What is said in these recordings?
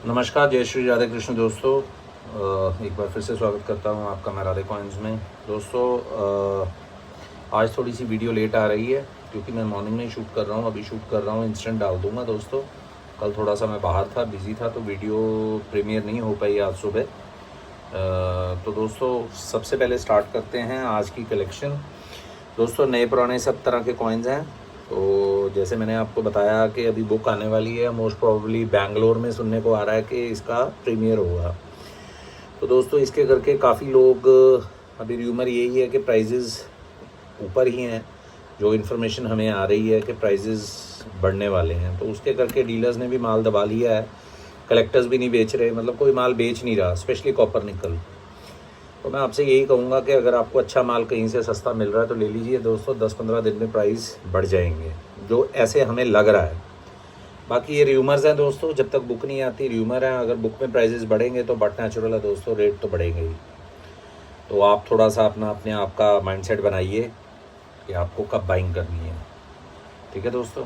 नमस्कार, जय श्री राधे कृष्ण दोस्तों। एक बार फिर से स्वागत करता हूं आपका मैं राधे कॉइन्स में। दोस्तों आज थोड़ी सी वीडियो लेट आ रही है क्योंकि मैं मॉर्निंग में ही शूट कर रहा हूं। अभी शूट कर रहा हूं, इंस्टेंट डाल दूंगा दोस्तों। कल थोड़ा सा मैं बाहर था, बिज़ी था, तो वीडियो प्रीमियर नहीं हो पाई आज सुबह। तो दोस्तों सबसे पहले स्टार्ट करते हैं आज की कलेक्शन। दोस्तों नए पुराने सब तरह के कॉइन्स हैं। तो जैसे मैंने आपको बताया कि अभी बुक आने वाली है, मोस्ट प्रोबेबली बैंगलोर में सुनने को आ रहा है कि इसका प्रीमियर होगा। तो दोस्तों इसके करके काफ़ी लोग, अभी र्यूमर यही है कि प्राइजेज़ ऊपर ही हैं। जो इन्फॉर्मेशन हमें आ रही है कि प्राइजेज़ बढ़ने वाले हैं, तो उसके करके डीलर्स ने भी माल दबा लिया है। कलेक्टर्स भी नहीं बेच रहे, मतलब कोई माल बेच नहीं रहा, स्पेशली कॉपर निकल। तो मैं आपसे यही कहूँगा कि अगर आपको अच्छा माल कहीं से सस्ता मिल रहा है तो ले लीजिए दोस्तों। 10-15 दिन में प्राइस बढ़ जाएंगे, जो ऐसे हमें लग रहा है। बाकी ये र्यूमर्स हैं दोस्तों, जब तक बुक नहीं आती र्यूमर है। अगर बुक में प्राइजेस बढ़ेंगे तो बट नेचुरल है दोस्तों, रेट तो बढ़ेंगे ही। तो आप थोड़ा सा अपने आप का माइंडसेट बनाइए कि आपको कब बाइंग करनी है, ठीक है दोस्तों।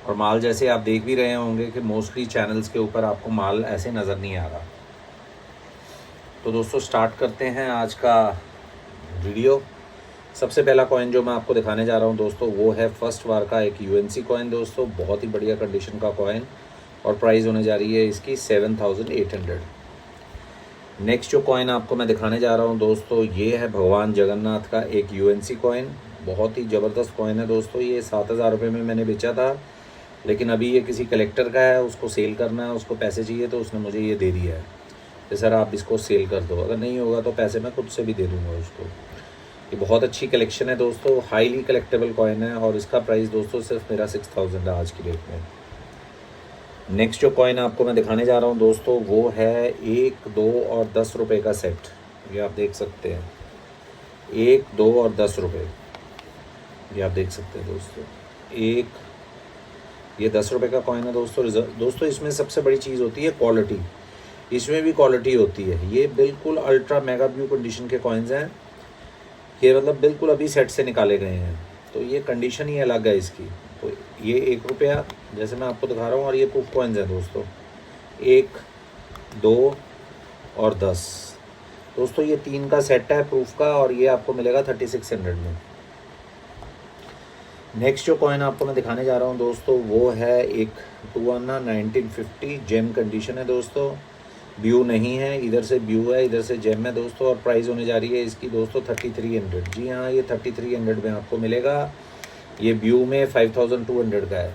और माल जैसे आप देख भी रहे होंगे कि मोस्टली चैनल्स के ऊपर आपको माल ऐसे नज़र नहीं आ रहा। तो दोस्तों स्टार्ट करते हैं आज का वीडियो। सबसे पहला कॉइन जो मैं आपको दिखाने जा रहा हूं दोस्तों, वो है फर्स्ट वार का एक यूएनसी कॉइन दोस्तों। बहुत ही बढ़िया कंडीशन का कॉइन और प्राइस होने जा रही है इसकी 7800। नेक्स्ट जो कॉइन आपको मैं दिखाने जा रहा हूं दोस्तों, ये है भगवान जगन्नाथ का एक यूएनसी कॉइन। बहुत ही ज़बरदस्त कॉइन है दोस्तों। ये 7000 रुपये में मैंने बेचा था, लेकिन अभी ये किसी कलेक्टर का है, उसको सेल करना है, उसको पैसे चाहिए, तो उसने मुझे ये दे दिया है कि सर आप इसको सेल कर दो। अगर नहीं होगा तो पैसे मैं खुद से भी दे दूँगा उसको। ये बहुत अच्छी कलेक्शन है दोस्तों, हाईली कलेक्टेबल कॉइन है और इसका प्राइस दोस्तों सिर्फ मेरा 6000 है आज की डेट में। नेक्स्ट जो कॉइन आपको मैं दिखाने जा रहा हूँ दोस्तों, वो है 1, 2 और 10 रुपये का सेट। ये आप देख सकते हैं, 1, 2 और 10 रुपये, ये आप देख सकते हैं दोस्तों। ये 10 रुपये का कॉइन है दोस्तों। इसमें सबसे बड़ी चीज़ होती है क्वालिटी। इसमें भी क्वालिटी होती है। ये बिल्कुल अल्ट्रा मेगा ब्लू कंडीशन के कॉइन्स हैं। ये मतलब बिल्कुल अभी सेट से निकाले गए हैं, तो ये कंडीशन ही अलग है इसकी। तो ये 1 रुपया जैसे मैं आपको दिखा रहा हूँ, और ये प्रूफ कॉइन्स हैं दोस्तों, 1, 2 और 10। दोस्तों ये 3 का सेट है प्रूफ का, और ये आपको मिलेगा 3600 में। नेक्स्ट जो कॉइन आपको मैं दिखाने जा रहा हूँ दोस्तों, वो है एक 2 आना 1950 जेम कंडीशन है दोस्तों। ब्यू नहीं है, इधर से ब्यू है, इधर से जेम है दोस्तों। और प्राइस होने जा रही है इसकी दोस्तों 3300। जी हाँ, ये 3300 में आपको मिलेगा। ये ब्यू में 5200 का है।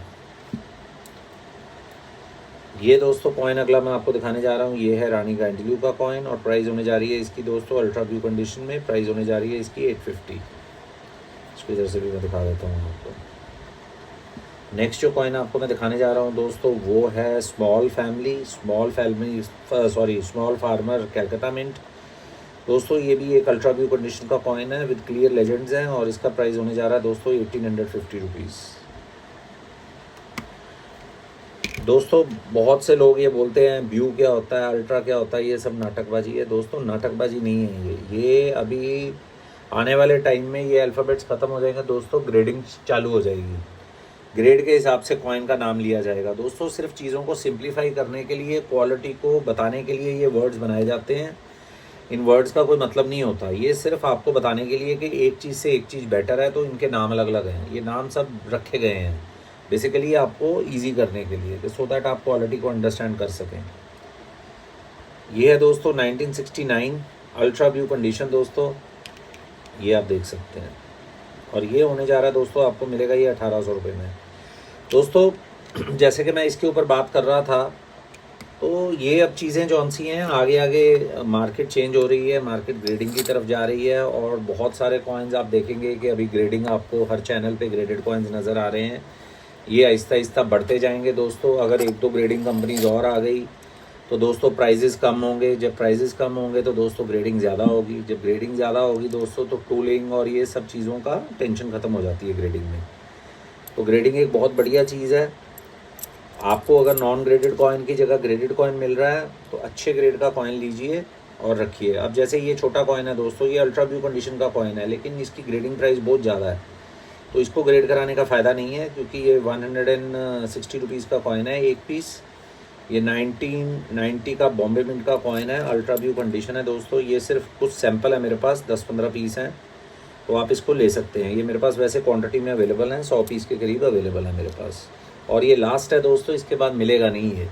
ये दोस्तों कॉइन अगला मैं आपको दिखाने जा रहा हूँ, ये है रानी गांडलू का कॉइन, और प्राइस होने जा रही है इसकी दोस्तों अल्ट्रा ब्यू कंडीशन में। प्राइस होने जा रही है इसकी 850। इसको इधर से भी मैं दिखा देता हूँ आपको। नेक्स्ट जो कॉइन आपको मैं दिखाने जा रहा हूँ दोस्तों, वो है स्मॉल फार्मर कैलकाटा मिंट। दोस्तों ये भी एक अल्ट्रा व्यू कंडीशन का कॉइन है विद क्लियर लेजेंड्स हैं, और इसका प्राइस होने जा रहा है दोस्तों 1850 रुपीज़। दोस्तों बहुत से लोग ये बोलते हैं व्यू क्या होता है, अल्ट्रा क्या होता है, ये सब नाटकबाजी है दोस्तों। नाटकबाजी नहीं है ये अभी आने वाले टाइम में ये अल्फ़ाबेट्स ख़त्म हो जाएंगे दोस्तों, ग्रेडिंग चालू हो जाएगी। ग्रेड के हिसाब से कॉइन का नाम लिया जाएगा दोस्तों। सिर्फ चीज़ों को सिंप्लीफाई करने के लिए, क्वालिटी को बताने के लिए ये वर्ड्स बनाए जाते हैं। इन वर्ड्स का कोई मतलब नहीं होता, ये सिर्फ आपको बताने के लिए कि एक चीज़ से एक चीज़ बेटर है, तो इनके नाम अलग अलग हैं। ये नाम सब रखे गए हैं बेसिकली आपको ईजी करने के लिए, सो दैट आप क्वालिटी को अंडरस्टैंड कर सकें। ये है दोस्तों 1969 अल्ट्रा व्यू कंडीशन दोस्तों, ये आप देख सकते हैं। और ये होने जा रहा है दोस्तों, आपको मिलेगा ये 1800 रुपये में दोस्तों। जैसे कि मैं इसके ऊपर बात कर रहा था, तो ये अब चीज़ें जौन सी हैं, आगे आगे मार्केट चेंज हो रही है, मार्केट ग्रेडिंग की तरफ जा रही है। और बहुत सारे कॉइन्स आप देखेंगे कि अभी ग्रेडिंग, आपको हर चैनल पे ग्रेडेड कॉइन्स नज़र आ रहे हैं। ये आहिस्ता आहिस्ता बढ़ते जाएंगे दोस्तों। अगर 1-2 ग्रेडिंग कंपनीज और आ गई तो दोस्तों प्राइजेस कम होंगे। जब प्राइजेस कम होंगे तो दोस्तों ग्रेडिंग ज़्यादा होगी। जब ग्रेडिंग ज़्यादा होगी दोस्तों, तो टूलिंग और ये सब चीज़ों का टेंशन ख़त्म हो जाती है ग्रेडिंग में। तो ग्रेडिंग एक बहुत बढ़िया चीज़ है। आपको अगर नॉन ग्रेडेड कॉइन की जगह ग्रेडेड कॉइन मिल रहा है तो अच्छे ग्रेड का कॉइन लीजिए और रखिए। अब जैसे ये छोटा कॉइन है दोस्तों, ये अल्ट्रा व्यू कंडीशन का कॉइन है, लेकिन इसकी ग्रेडिंग प्राइस बहुत ज़्यादा है, तो इसको ग्रेड कराने का फ़ायदा नहीं है, क्योंकि ये 160 रुपीज़ का कॉइन है एक पीस। ये 1990 का बॉम्बे मिंट का कॉइन है, अल्ट्रा व्यू कंडीशन है दोस्तों। ये सिर्फ कुछ सैंपल है मेरे पास, 10-15 पीस हैं, तो आप इसको ले सकते हैं। ये मेरे पास वैसे क्वांटिटी में अवेलेबल है, 100 पीस के करीब अवेलेबल है मेरे पास, और ये लास्ट है दोस्तों, इसके बाद मिलेगा नहीं ये,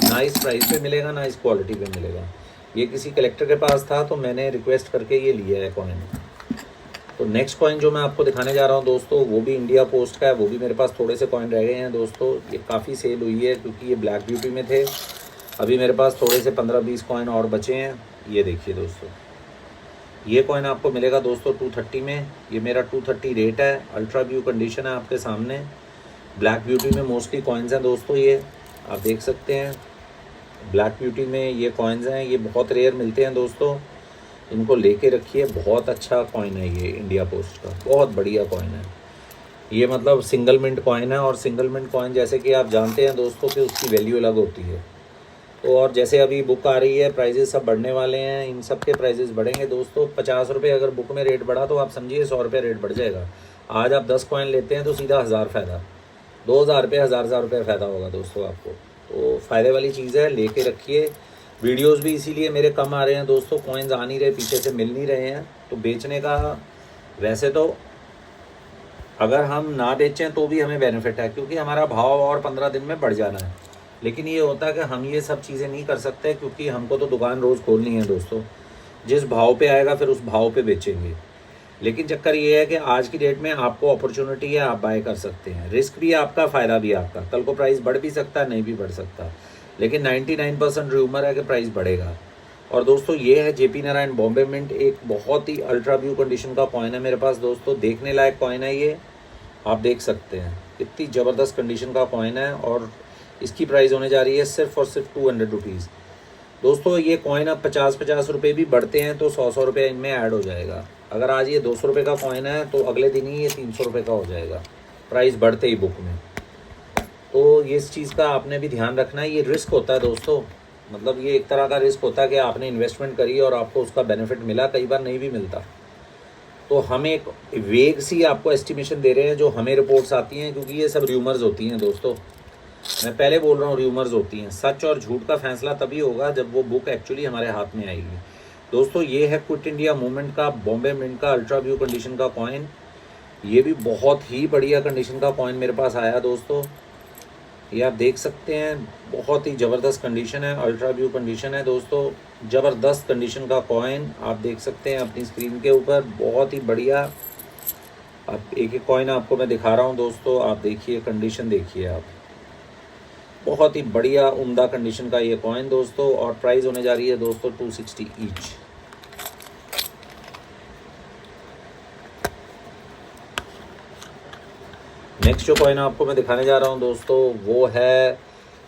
ना इस प्राइस पे मिलेगा ना इस क्वालिटी पे मिलेगा। ये किसी कलेक्टर के पास था तो मैंने रिक्वेस्ट करके ये लिया है कॉइन। तो नेक्स्ट कॉइन जो मैं आपको दिखाने जा रहा हूँ दोस्तों, वो भी इंडिया पोस्ट का है। वो भी मेरे पास थोड़े से कॉइन रह गए हैं दोस्तों, ये काफ़ी सेल हुई है क्योंकि ये ब्लैक ब्यूटी में थे। अभी मेरे पास थोड़े से 15-20 कॉइन और बचे हैं। ये देखिए दोस्तों, ये कॉइन आपको मिलेगा दोस्तों 230 में। ये मेरा 230 रेट है, अल्ट्रा व्यू कंडीशन है आपके सामने। ब्लैक ब्यूटी में मोस्टली कॉइन्स हैं दोस्तों, ये आप देख सकते हैं। ब्लैक ब्यूटी में ये कॉइन्स हैं, ये बहुत रेयर मिलते हैं दोस्तों, इनको लेके रखिए। बहुत अच्छा कॉइन है ये इंडिया पोस्ट का, बहुत बढ़िया कॉइन है ये। मतलब सिंगल मिंट कॉइन है, और सिंगल मिंट कॉइन जैसे कि आप जानते हैं दोस्तों कि उसकी वैल्यू अलग होती है। तो और जैसे अभी बुक आ रही है, प्राइजेस सब बढ़ने वाले हैं, इन सब के प्राइजेस बढ़ेंगे दोस्तों। 50 रुपये अगर बुक में रेट बढ़ा तो आप समझिए 100 रुपये रेट बढ़ जाएगा। आज आप 10 कॉइन लेते हैं तो सीधा 1000 फ़ायदा, 2000 रुपये, 1000 रुपये फ़ायदा होगा दोस्तों आपको। तो फ़ायदे वाली चीज़ है, लेके रखिए। वीडियोस भी इसीलिए मेरे कम आ रहे हैं दोस्तों, कॉइन्स आ नहीं रहे, पीछे से मिल नहीं रहे हैं। तो बेचने का वैसे तो अगर हम ना बेचें तो भी हमें बेनिफिट है, क्योंकि हमारा भाव और 15 दिन में बढ़ जाना है। लेकिन ये होता है कि हम ये सब चीज़ें नहीं कर सकते, क्योंकि हमको तो दुकान रोज़ खोलनी है दोस्तों। जिस भाव पे आएगा फिर उस भाव पे बेचेंगे। लेकिन चक्कर ये है कि आज की डेट में आपको अपॉर्चुनिटी है, आप बाय कर सकते हैं। रिस्क भी आपका, फ़ायदा भी आपका। कल को प्राइस बढ़ भी सकता है, नहीं भी बढ़ सकता, लेकिन 99% र्यूमर है कि प्राइस बढ़ेगा। और दोस्तों ये है जेपी नारायण बॉम्बे मिंट, एक बहुत ही अल्ट्रा व्यू कंडीशन का कॉइन है मेरे पास दोस्तों। देखने लायक कॉइन है ये, आप देख सकते हैं कितनी ज़बरदस्त कंडीशन का कॉइन है। और इसकी प्राइस होने जा रही है सिर्फ और सिर्फ 200 रुपीज़ दोस्तों। ये कॉइन अब 50-50 रुपये भी बढ़ते हैं तो 100-100 रुपये इनमें ऐड हो जाएगा। अगर आज ये 200 रुपये का कॉइन है तो अगले दिन ही ये 300 रुपये का हो जाएगा, प्राइस बढ़ते ही बुक में। तो ये इस चीज़ का आपने भी ध्यान रखना है। ये रिस्क होता है दोस्तों, मतलब ये एक तरह का रिस्क होता है कि आपने इन्वेस्टमेंट करी और आपको उसका बेनिफिट मिला, कई बार नहीं भी मिलता। तो हम एक वेग सी आपको एस्टिमेशन दे रहे हैं जो हमें रिपोर्ट्स आती हैं, क्योंकि ये सब र्यूमर्स होती हैं दोस्तों। मैं पहले बोल रहा हूँ, र्यूमर्स होती हैं। सच और झूठ का फैसला तभी होगा जब वो बुक एक्चुअली हमारे हाथ में आएगी दोस्तों। ये है क्विट इंडिया मूवमेंट का बॉम्बे मिंट का अल्ट्रा व्यू कंडीशन का कॉइन। ये भी बहुत ही बढ़िया कंडीशन का कॉइन मेरे पास आया दोस्तों। ये आप देख सकते हैं, बहुत ही ज़बरदस्त कंडीशन है, अल्ट्रा व्यू कंडीशन है दोस्तों। ज़बरदस्त कंडीशन का कॉइन आप देख सकते हैं अपनी स्क्रीन के ऊपर, बहुत ही बढ़िया। आप एक एक कॉइन आपको मैं दिखा रहा हूँ दोस्तों, आप देखिए कंडीशन, देखिए आप, बहुत ही बढ़िया उम्दा कंडीशन का ये कॉइन दोस्तों। और प्राइस होने जा रही है दोस्तों 260 ईच। नेक्स्ट जो कॉइन आपको मैं दिखाने जा रहा हूँ दोस्तों, वो है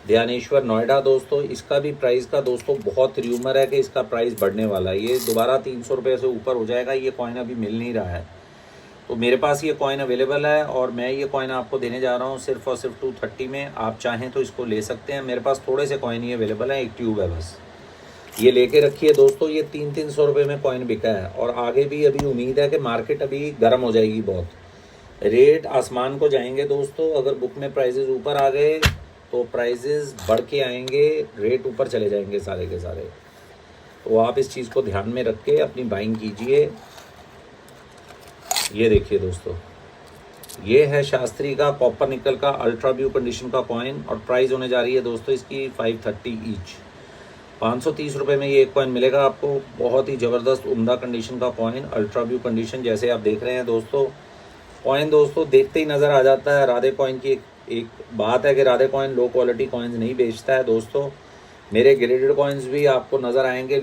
ध्यानेश्वर नोएडा दोस्तों। इसका भी प्राइस का दोस्तों बहुत र्यूमर है कि इसका प्राइस बढ़ने वाला है, ये दोबारा 300 रुपये से ऊपर हो जाएगा। ये कॉइन अभी मिल नहीं रहा है, तो मेरे पास ये कॉइन अवेलेबल है और मैं ये कॉइन आपको देने जा रहा हूँ सिर्फ और सिर्फ 230 में। आप चाहें तो इसको ले सकते हैं, मेरे पास थोड़े से कॉइन ही अवेलेबल है, एक ट्यूब है बस। ये लेके रखिए दोस्तों। ये 300-300 रुपये में कॉइन बिका है, और आगे भी अभी उम्मीद है कि मार्केट अभी गर्म हो जाएगी, बहुत रेट आसमान को जाएंगे दोस्तों। अगर बुक में प्राइजेज़ ऊपर आ गए तो प्राइजेज़ बढ़ के आएंगे, रेट ऊपर चले जाएंगे सारे के सारे। तो आप इस चीज़ को ध्यान में रख के अपनी बाइंग कीजिए। ये देखिए दोस्तों, ये है शास्त्री का कॉपर निकल का अल्ट्रा व्यू कंडीशन का कॉइन, और प्राइस होने जा रही है दोस्तों इसकी 530 ईच। 530 रुपये में ये एक कॉइन मिलेगा आपको। बहुत ही ज़बरदस्त उम्दा कंडीशन का कॉइन, अल्ट्रा व्यू कंडीशन, जैसे आप देख रहे हैं दोस्तों। कॉइन दोस्तों देखते ही नज़र आ जाता है। राधे कॉइन की एक बात है कि Radhe coin low quality coins नहीं बेचता है दोस्तों। मेरे ग्रेडेड कॉइन्स भी आपको नज़र आएंगे।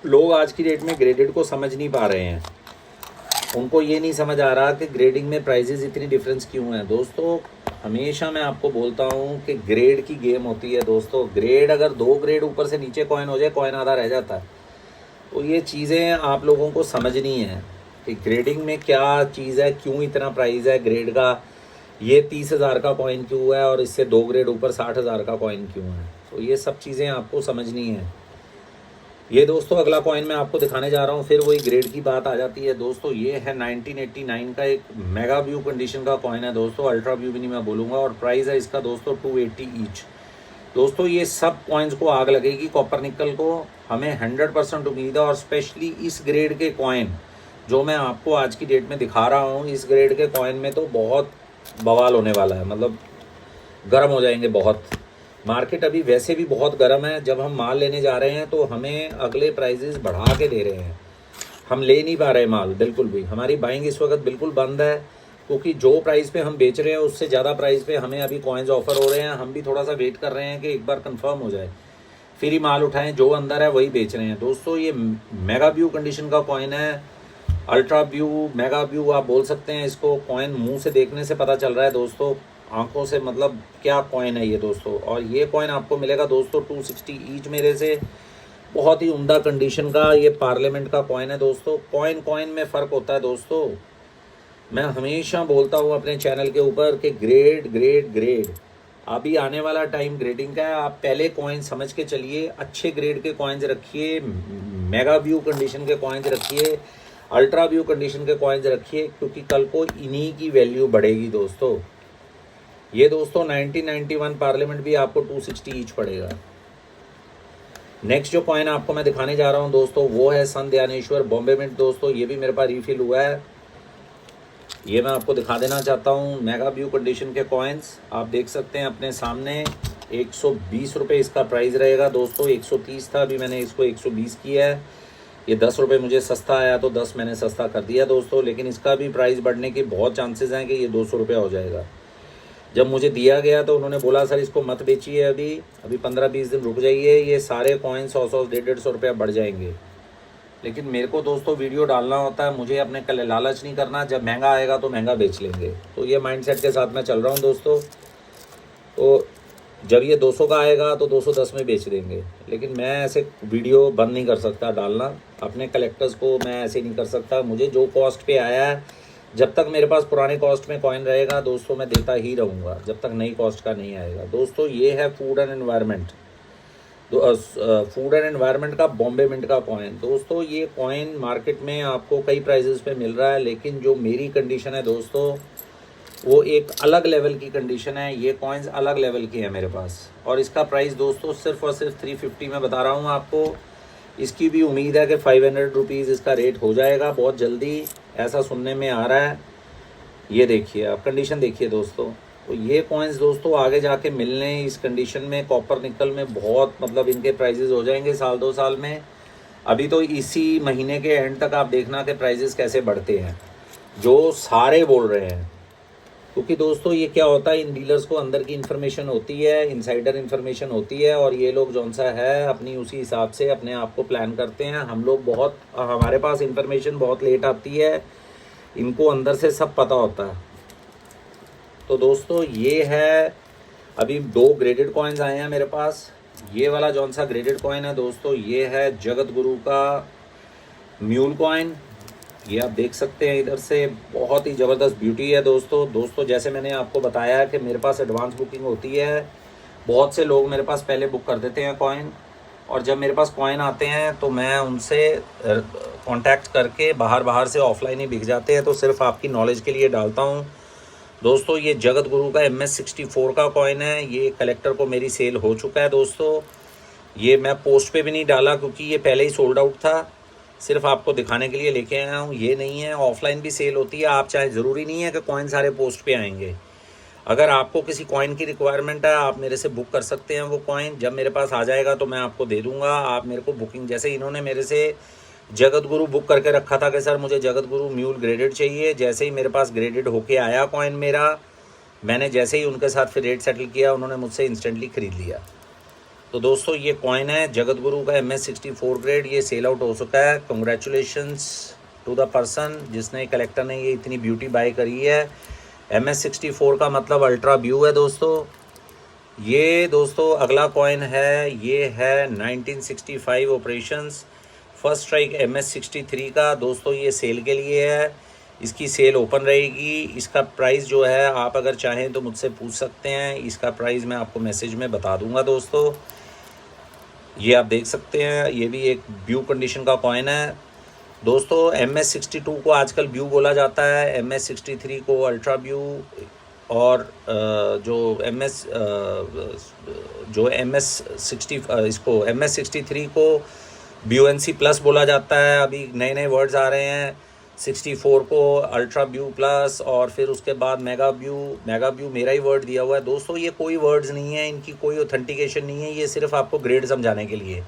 लोग आज की डेट में ग्रेडेड को समझ नहीं पा रहे हैं, उनको ये नहीं समझ आ रहा कि ग्रेडिंग में प्राइजेज़ इतनी डिफरेंस क्यों है दोस्तों। हमेशा मैं आपको बोलता हूँ कि ग्रेड की गेम होती है दोस्तों। ग्रेड अगर 2 ग्रेड ऊपर से नीचे कॉइन हो जाए, कॉइन आधा रह जाता है। तो ये चीज़ें आप लोगों को समझनी है कि ग्रेडिंग में क्या चीज़ है, क्यों इतना प्राइस है ग्रेड का, ये 30,000 का कॉइन क्यों है और इससे 2 ग्रेड ऊपर 60,000 का कॉइन क्यों है। तो ये सब चीज़ें आपको समझनी है। ये दोस्तों अगला कॉइन मैं आपको दिखाने जा रहा हूँ, फिर वही ग्रेड की बात आ जाती है दोस्तों। ये है 1989 का एक मेगा व्यू कंडीशन का कॉइन है दोस्तों, अल्ट्रा व्यू भी नहीं मैं बोलूँगा। और प्राइस है इसका दोस्तों 280 ईच। दोस्तों ये सब कॉइन्स को आग लगेगी, कॉपर निकल को हमें 100% उम्मीद है। और स्पेशली इस ग्रेड के कॉइन जो मैं आपको आज की डेट में दिखा रहा हूँ, इस ग्रेड के कॉइन में तो बहुत बवाल होने वाला है, मतलब गर्म हो जाएंगे बहुत। मार्केट अभी वैसे भी बहुत गर्म है। जब हम माल लेने जा रहे हैं तो हमें अगले प्राइजेस बढ़ा के दे रहे हैं, हम ले नहीं पा रहे माल बिल्कुल भी। हमारी बाइंग इस वक्त बिल्कुल बंद है, क्योंकि जो प्राइस पे हम बेच रहे हैं उससे ज़्यादा प्राइस पे हमें अभी कॉइन्स ऑफर हो रहे हैं। हम भी थोड़ा सा वेट कर रहे हैं कि एक बार कंफर्म हो जाए, फिर ही माल उठाएं। जो अंदर है वही बेच रहे हैं। दोस्तों ये मेगा व्यू कंडीशन का कॉइन है, अल्ट्रा व्यू, मेगा व्यू आप बोल सकते हैं इसको। कॉइन मुंह से देखने से पता चल रहा है दोस्तों, आंखों से, मतलब क्या कॉइन है ये दोस्तों। और ये कॉइन आपको मिलेगा दोस्तों 260 ईच मेरे से। बहुत ही उम्दा कंडीशन का ये पार्लियामेंट का कॉइन है दोस्तों। कॉइन में फ़र्क होता है दोस्तों। मैं हमेशा बोलता हूँ अपने चैनल के ऊपर कि ग्रेड ग्रेड ग्रेड, अभी आने वाला टाइम ग्रेडिंग का है। आप पहले कॉइन समझ के चलिए, अच्छे ग्रेड के कॉइन्स रखिए, मेगा व्यू कंडीशन के कॉइन्स रखिए, अल्ट्रा व्यू कंडीशन के कॉइन्स रखिए, क्योंकि कल को इन्हीं की वैल्यू बढ़ेगी दोस्तों। ये दोस्तों 1991 पार्लियामेंट भी आपको 260 ईच पड़ेगा। नेक्स्ट जो कॉइन आपको मैं दिखाने जा रहा हूँ दोस्तों, वो है सन ध्यानेश्वर बॉम्बे मिंट दोस्तों। ये भी मेरे पास रिफिल हुआ है, ये मैं आपको दिखा देना चाहता हूँ। मेगा व्यू कंडीशन के कॉइन्स आप देख सकते हैं अपने सामने। 120 रुपये इसका प्राइस रहेगा दोस्तों। 130 था, अभी मैंने इसको 120 किया है। ये 10 रुपये मुझे सस्ता आया तो 10 मैंने सस्ता कर दिया दोस्तों। लेकिन इसका भी प्राइस बढ़ने के बहुत चांसेस हैं कि ये 200 रुपये हो जाएगा। जब मुझे दिया गया तो उन्होंने बोला सर इसको मत बेचिए, अभी 15-20 दिन रुक जाइए, ये सारे कॉइन 100-100, 150-150 रुपया बढ़ जाएंगे। लेकिन मेरे को दोस्तों वीडियो डालना होता है, मुझे अपने कल लालच नहीं करना। जब महंगा आएगा तो महंगा बेच लेंगे, तो ये माइंडसेट के साथ मैं चल रहा हूँ दोस्तों। तो जब ये 200 का आएगा तो 210 में बेच देंगे। लेकिन मैं ऐसे वीडियो बंद नहीं कर सकता डालना, अपने कलेक्टर्स को मैं ऐसे नहीं कर सकता। मुझे जो कॉस्ट पे आया है, जब तक मेरे पास पुराने कॉस्ट में कॉइन रहेगा दोस्तों मैं देता ही रहूँगा, जब तक नई कॉस्ट का नहीं आएगा दोस्तों। ये है food and environment, food and environment का बॉम्बे मिंट का कॉइन दोस्तों। ये कॉइन मार्केट में आपको कई प्राइजेस पे मिल रहा है, लेकिन जो मेरी कंडीशन है दोस्तों वो एक अलग लेवल की कंडीशन है। ये कॉइन्स अलग लेवल की है मेरे पास, और इसका प्राइस दोस्तों सिर्फ और सिर्फ 350 में बता रहा हूँ आपको। इसकी भी उम्मीद है कि 500 रुपीज़ इसका रेट हो जाएगा बहुत जल्दी, ऐसा सुनने में आ रहा है। ये देखिए आप कंडीशन देखिए दोस्तों। तो ये कॉइन्स दोस्तों आगे जाके मिलने इस कंडीशन में कॉपर निकल में बहुत, मतलब इनके प्राइजेस हो जाएंगे 1-2 साल में। अभी तो इसी महीने के एंड तक आप देखना कि प्राइजेस कैसे बढ़ते हैं, जो सारे बोल रहे हैं। क्योंकि दोस्तों ये क्या होता है, इन डीलर्स को अंदर की इन्फॉर्मेशन होती है, इनसाइडर इन्फॉर्मेशन होती है, और ये लोग जौन सा है अपनी उसी हिसाब से अपने आप को प्लान करते हैं। हम लोग बहुत, हमारे पास इन्फॉर्मेशन बहुत लेट आती है, इनको अंदर से सब पता होता है। तो दोस्तों ये है, अभी 2 ग्रेडेड कॉइन्स आए हैं मेरे पास। ये वाला जौन सा ग्रेडेड कॉइन है दोस्तों, ये है जगत गुरु का म्यूल कॉइन। ये आप देख सकते हैं इधर से, बहुत ही ज़बरदस्त ब्यूटी है दोस्तों। जैसे मैंने आपको बताया कि मेरे पास एडवांस बुकिंग होती है, बहुत से लोग मेरे पास पहले बुक कर देते हैं कॉइन, और जब मेरे पास कॉइन आते हैं तो मैं उनसे कांटेक्ट करके बाहर से ऑफलाइन ही बिक जाते हैं। तो सिर्फ आपकी नॉलेज के लिए डालता हूँ दोस्तों। ये जगत गुरु का MS64 का कॉइन है, ये कलेक्टर को मेरी सेल हो चुका है दोस्तों। ये मैं पोस्ट पे भी नहीं डाला क्योंकि ये पहले ही सोल्ड आउट था, सिर्फ आपको दिखाने के लिए लेके आया हूँ। ये नहीं है, ऑफलाइन भी सेल होती है। आप चाहे, ज़रूरी नहीं है कि कॉइन सारे पोस्ट पे आएंगे। अगर आपको किसी कॉइन की रिक्वायरमेंट है, आप मेरे से बुक कर सकते हैं वो कॉइन। जब मेरे पास आ जाएगा तो मैं आपको दे दूँगा। आप मेरे को बुकिंग, जैसे इन्होंने मेरे से जगत गुरु बुक करके रखा था कि सर मुझे जगत गुरु म्यूल ग्रेडेड चाहिए, जैसे ही मेरे पास ग्रेडेड होके आया कॉइन मेरा, मैंने जैसे ही उनके साथ फिर रेट सेटल किया, उन्होंने मुझसे इंस्टेंटली ख़रीद लिया। तो दोस्तों ये कॉइन है जगत गुरु का MS64 ग्रेड, ये सेल आउट हो चुका है। कंग्रेचुलेशंस टू द पर्सन जिसने, कलेक्टर ने ये इतनी ब्यूटी बाय करी है। MS64 का मतलब अल्ट्रा व्यू है दोस्तों। ये दोस्तों अगला कॉइन है, ये है 1965 ऑपरेशंस फर्स्ट स्ट्राइक MS63 का दोस्तों। ये सेल के लिए है, इसकी सेल ओपन रहेगी। इसका प्राइस जो है, आप अगर चाहें तो मुझसे पूछ सकते हैं, इसका प्राइस मैं आपको मैसेज में बता दूंगा दोस्तों। ये आप देख सकते हैं, ये भी एक व्यू कंडीशन का कॉइन है दोस्तों। MS62 को आजकल व्यू बोला जाता है, MS63 को अल्ट्रा व्यू, और जो इसको MS63 को BUNC प्लस बोला जाता है। अभी नए नए वर्ड्स आ रहे हैं। 64 को अल्ट्रा ब्यू प्लस, और फिर उसके बाद मेगा ब्यू मेरा ही वर्ड दिया हुआ है दोस्तों। ये कोई वर्ड्स नहीं है, इनकी कोई ऑथेंटिकेशन नहीं है, ये सिर्फ आपको ग्रेड समझाने के लिए।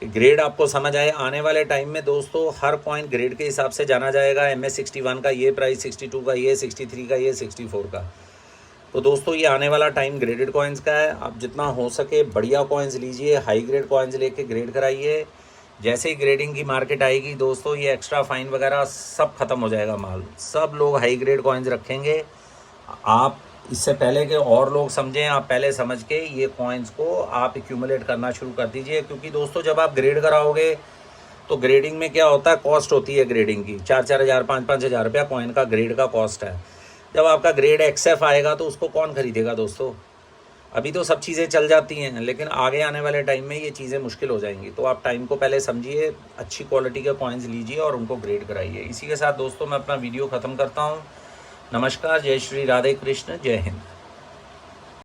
ग्रेड आपको समझ आए। आने वाले टाइम में दोस्तों हर कॉइन ग्रेड के हिसाब से जाना जाएगा। MS61 का ये प्राइस, 62 का ये, 63 का ये, 64 का। तो दोस्तों ये आने वाला टाइम ग्रेडेड कॉइन्स का है। आप जितना हो सके बढ़िया कॉइन्स लीजिए, हाई ग्रेड कॉइन्स लेके ग्रेड कराइए। जैसे ही ग्रेडिंग की मार्केट आएगी दोस्तों, ये एक्स्ट्रा फाइन वगैरह सब खत्म हो जाएगा माल। सब लोग हाई ग्रेड कॉइन्स रखेंगे। आप इससे पहले कि और लोग समझें, आप पहले समझ के ये कॉइन्स को आप एक्यूमुलेट करना शुरू कर दीजिए। क्योंकि दोस्तों जब आप ग्रेड कराओगे तो ग्रेडिंग में क्या होता है, कॉस्ट होती है ग्रेडिंग की। 4-4 हज़ार 5-5 हज़ार रुपया कॉइन का ग्रेड का कॉस्ट है। जब आपका ग्रेड XF आएगा तो उसको कौन खरीदेगा दोस्तों। अभी तो सब चीज़ें चल जाती हैं, लेकिन आगे आने वाले टाइम में ये चीज़ें मुश्किल हो जाएंगी। तो आप टाइम को पहले समझिए, अच्छी क्वालिटी के कॉइन्स लीजिए और उनको ग्रेड कराइए। इसी के साथ दोस्तों मैं अपना वीडियो ख़त्म करता हूँ। नमस्कार, जय श्री राधे कृष्ण, जय हिंद।